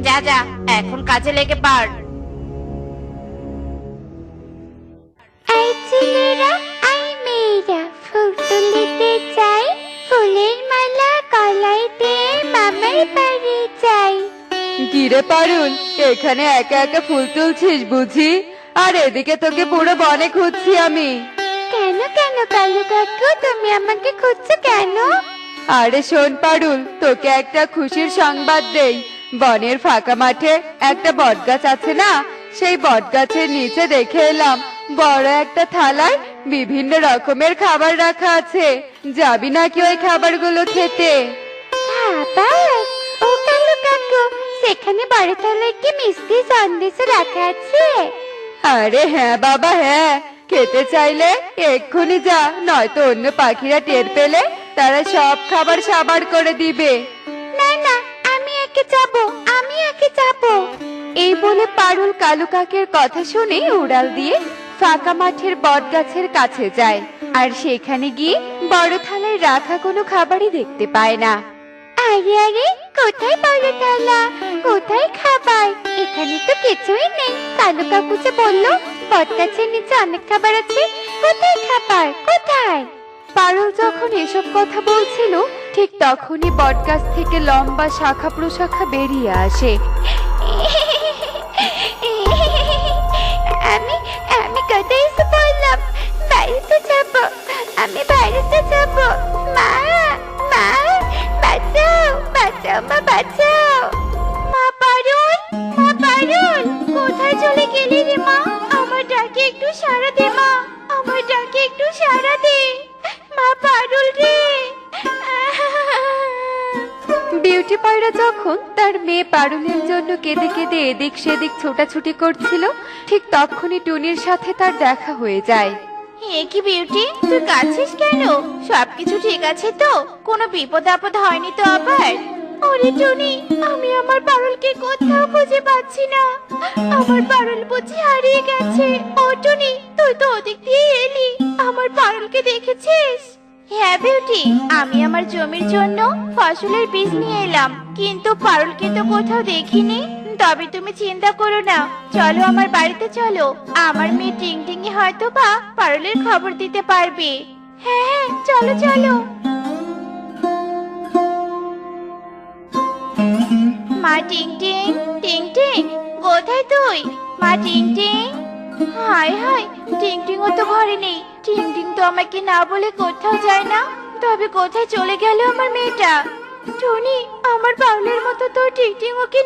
যা যা, এখন কাজে লেগে পড়। আই ছেলেরা, আই মেয়েরা, ফুল তুলিতে চাই, ফুলের মালা গলায় দিয়ে মামার বাড়ি যাই। কিরে পারুল, এখানে একা একা ফুল তুলছিস বুঝি? আর এদিকে তোকে পুরো বনে খুঁজছি আমি। কেন কেন কালু কাকু, তুমি আমাকে খুঁজছো কেন? আরে শোন পারুল, তোকে একটা খুশির সংবাদ দেই। বনের ফাঁকা মাঠে একটা বটগাছ আছে না, সেই বটগাছের নিচে দেখে এলাম বড় একটা থালায় বিভিন্ন রকমের খাবার রাখা আছে। যাবি নাকি ওই খাবারগুলো খেতে? খাবার? ও কালু কাকু, সেখানে বড় তলায় কি মিষ্টি সন্দেশ রাখা আছে? আরে হ্যাঁ বাবা হ্যাঁ, খেতে চাইলে এক্ষুনি যা, নয়তো অন্য পাখিরা টের পেলে তারা সব খাবার সাবার করে দিবে। না না, আমি একে যাব, আমি একে যাব। এই বলে পারুল কালু কাকের কথা শুনে উড়াল দিয়ে ফাঁকা মাঠের বটগাছের কাছে যায়, আর সেখানে গিয়ে বড় থালায় রাখা কোনো খাবারই দেখতে পায় না। আরে আরে, কোথায় বড় থালা, কোথায় খাবার? এখানে তো কিছুই নেই। কালু কাকু যে বললো বটগাছের নিচে অনেক খাবার আছে, কোথায় খাবার, কোথায়? পারুল যখন এসব কথা বলছিল, ঠিক তখনই বটগাছ থেকে লম্বা শাখা প্রশাখা বেরিয়ে আসে। আমি আমি কোথায় এসে বললাম? বাড়িতে যাব, আমি বাড়িতে যাব। মা, মা, বাঁচাও, বাঁচাও, মা বাঁচাও। মা পারুল, মা পারুল, কোথায় চলে গেলি রে মা? আমার ডাকে একটু সাড়া দে মা, আমার ডাকে একটু সাড়া দে। মা পারুল রে। বিউটি পায়রা যখন তার মেয়ে পারুলের জন্য কেঁদে কেঁদে এদিক সেদিক ছোটাছুটি করছিল, ঠিক তখনই টুনির সাথে তার দেখা হয়ে যায়। এ কি বিউটি, তুই কাঁদছিস কেন? সবকিছু ঠিক আছে তো? কোনো বিপদ আপদ হয়নি তো আবার? ওরে টুনি, আমি আমার পারুলকে কোথাও খুঁজে পাচ্ছি না। আমার পারুল বুঝি হারিয়ে গেছে। ও টুনি, তুই তো ওদিক দিয়ে এলি, আমার পারুলকে দেখেছিস? হ্যাঁ বিউটি, আমি আমার জমির জন্য ফসলের বীজ নিয়ে এলাম, কিন্তু পারুলকে তো কোথাও দেখিনি। তবে তুমি চিন্তা করো না, চলো আমার বাড়িতে চলো। আমার মেয়ে টিংটিংই হয়তো বা পারুলের খবর দিতে পারবে। হ্যাঁ হ্যাঁ, চলো চলো। মা টিংটিং, টিংটিং, কোথায় তুই? মা টিংটিং। হায় হায়, টিংটিংও তো ঘরে নেই। টিংটিং তো আমাকে না বলে কোথাও যায় না। তবে কোথায় চলে গেল আমার মেয়েটা? টুনি, আমার পারুলের মতো তোর টিংটিং ওকে